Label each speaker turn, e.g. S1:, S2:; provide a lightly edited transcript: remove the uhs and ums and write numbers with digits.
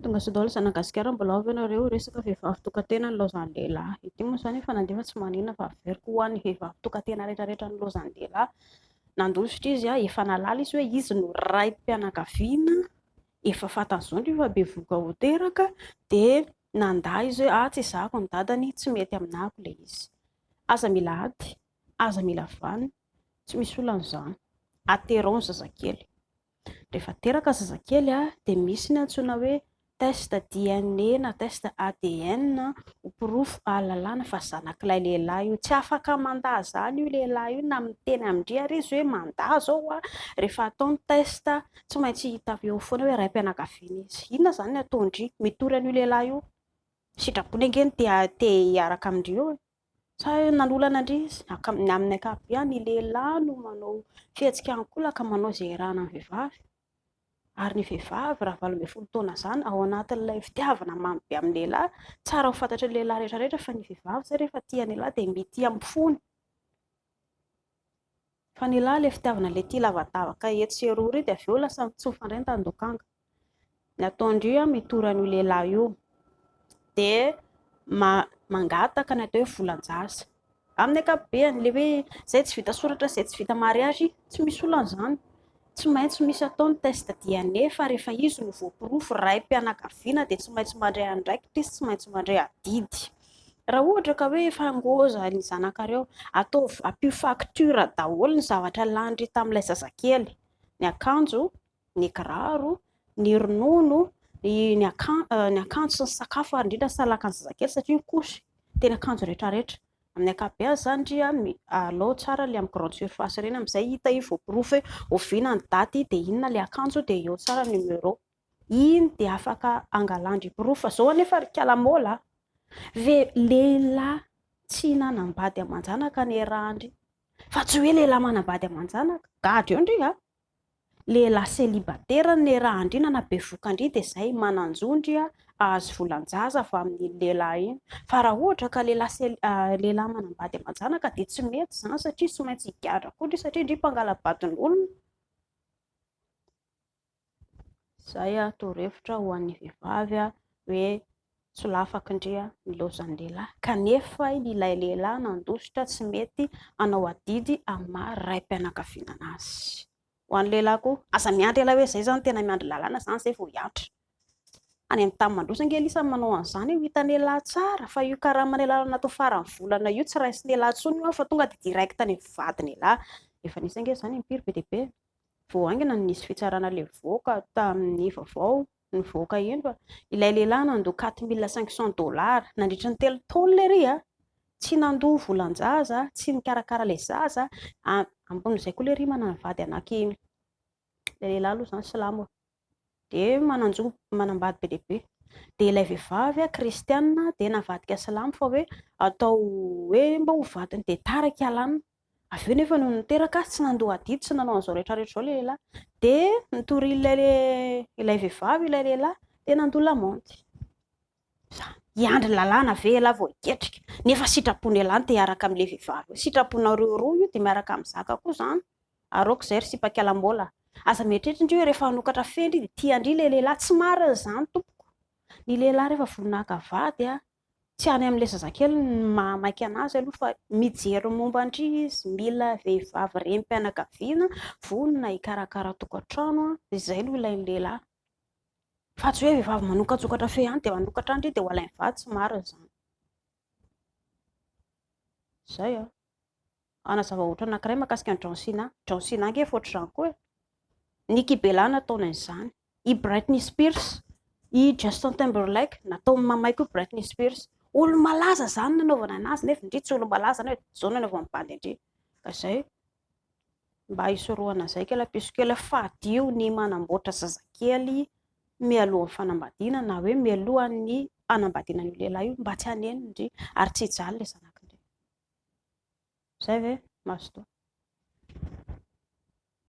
S1: Tonga sy daholo Zanagasikara mbola avy ianareo resaka vehivavy tokantena ny laozan'ny lehilahy. Ity moa zany efa nandefa tsy maninona fa averiko ho an'ny vehivavy tokantena rehetrarehetra ny laozan'ny lehilahy. Nandositra izy efa nalala izy hoe izy no raim-pianakaviana, efa fantan'izao ny efa bevoka ho teraka, dia nandà izy hoe tsy zahako ny dadany, tsy mety aminako ilay izy. Aza mila ady, aza mila vany, tsy misy olan'izany. Aterao ny zazakely. Rehefa teraka zazakely dia misy ny antsoina hoe test DNA na test ADN ho pirofo ahalalana fa zanak'ilay lehilahy io. Tsy afaka mandà zany io lehilahy io na miteny amindry ary izy hoe mandà zao rehefa atao ny test tsy maintsy hita avy eo foana hoe raim-pianakaviana izy. Inona zany ny ataondry mitory an'io lehilahy io? Sitrapony angeny te hiaraka amindry eo sa nanolana andry izy? Amin'ny ankapobeny ny lehilahy no manao fihetsika ankolaka manao izay rahana ny vehivavy. Ary ny vehivavy raha 12 taona izany ao anatin'ilay fitiavana mamy be amin'ny lehilahy, tsara ho fantatry ny lehilahy rehetrarehetra fa ny vehivavy zay rehefa tia ny lehilahy dia mety ambifony. Fa ny lahy ilay fitiavana ilay tia lavadavaka eto sy eroa dia avy eo lasa tsy mifandray ny tandokanga. Ny ataondry mitory an'io lehilahy io dia mangataka ny atao hoe volan-jaza. Amin'ny ankapobeny ilay hoe izay tsy vita soratra, izay tsy vita mariazy, tsy misy olan'izany. Tsy maintsy misy atao ny test DNA fa rehefa izy no voapirofo raim-pianakaviana dia tsy maintsy mandray andraikitra izy, tsy maintsy mandray adidy. Raha ohatra ka hoe efa angoza ny zanakareo, atao ampio faktura daholo ny zavatra landry tamin'ilay zazakely. Ny akanjo, ny kiraro, ny ronono, ny akanjo sy ny sakafo ary indrindra salaka ny zazakely satria kosy tena akanjo rehetrarehetra. Amin'ny ankapobeny zany alao tsara ilay amin'ny grande surface ireny amin'izay hita io voapirofo hoe oviana ny daty dia inona ilay akanjo dia eo tsara ny numéro. Iny dia afaka angalandry pirofo. Zao anefa kialamola lehilahy tsy nanambady aman-janaka ny arahany fa tsy hoe lehilahy manambady aman-janaka gady eo ndry lehilahy célibataire ny arahany nanabevoka indry dia izay mananjondry azo volan-jaza avy amin'ny lehilahy iny. Fa raha ohatra ka lehilahy manambady aman-janaka dia tsy mety izany satria tsy maintsy higadra koa satria indry mpangalabadin'ny olona. Izay torohevitra ho an'ny vehivavy hoe solafaka indry ny laozan'ny lehilahy kanefa ilay lehilahy nandositra tsy mety hanao adidy amin'ny maha raim-pianakaviana anazy. Ho an'ny lehilahy koa aza miandry ela hoe izay zany tena miandry lalàna zany izay vao hiantra. Any amin'ny tany mandrosa ange isany manao an'izany ho hitan'ny lehilahy tsara fa io karaman'ny lehilahy natao faran'ny volana io tsy raisin'ny lehilahy intsony fa tonga dia direct ny vadiny lehilahy. Efa nisy ange izany impiry be dia be. Vao aingana nisy fitsarana ilay voaka tamin'ny vaovao nivoaka iny fa ilay lehilahy nandoa $4500 nandritra ny 3 taona ilay tsy nandoa volan-jaza, tsy nikarakara ilay zaza, ambon'izay koa ilay manana vady ilay lehilahy aloha izany silamo dia manambady be dia be. Dia ilay vehivavy kristiana dia navadika silamo fa hoe atao hoe mba ho vadiny dia tarika ialana. Avy eo nefa no niteraka tsy nandoa adidy, tsy nanao an'izao rehetrarehetra izao ilay lehilahy dia nitory ilay vehivavy ilay lehilahy dia nandoa lamaody. Hiandry lalàna ve lehilahy vao hiketrika nefa sitrapony lehilahy dia hiaraka amin'ilay vehivavy. Sitraponareo roa io dia miaraka amin'ny zaka koa izany. Araoko izay ry sipa-kialam-bola. Aza mieritreritra indry hoe rehefa hanokatra fendry dia tiandry ilay lehilahy tsy marina izany tompoko. Ny lehilahy rehefa voninahaka vady tsy any amin'ilay zazakely mamaiky anazy aloha fa mijery momba andry izy, mila vehivavy raim-pianakaviana, vonona hikarakara tokantrano izay no ilain'ny lehilahy. Fa tsy hoe vehivavy manokajokatra fe ihany dia manokatra andry dia ho alainy vady tsy marina izany. Izay anazava ohatra anankiray mahakasika ny John Cena ange efa ohatr'izany koa. Nikki Bella nataony an'izany. I Britney Spears, i Justin Timberlake natao mamay koa Britney Spears. Olo malaza zany nanaovana anazy nefa indry tsy olo malaza hoe zao nanaovany bady indry. Ka izay mba hisorohana izay kely puisque fadio ny manamboatra zazakely mialohan'ny fanambadiana na hoe mialohan'ny hanambadiana ny lehilahy io mba tsy hanenony indry ary tsy hijaly ilay zanakindry. Izay ve mazotoa.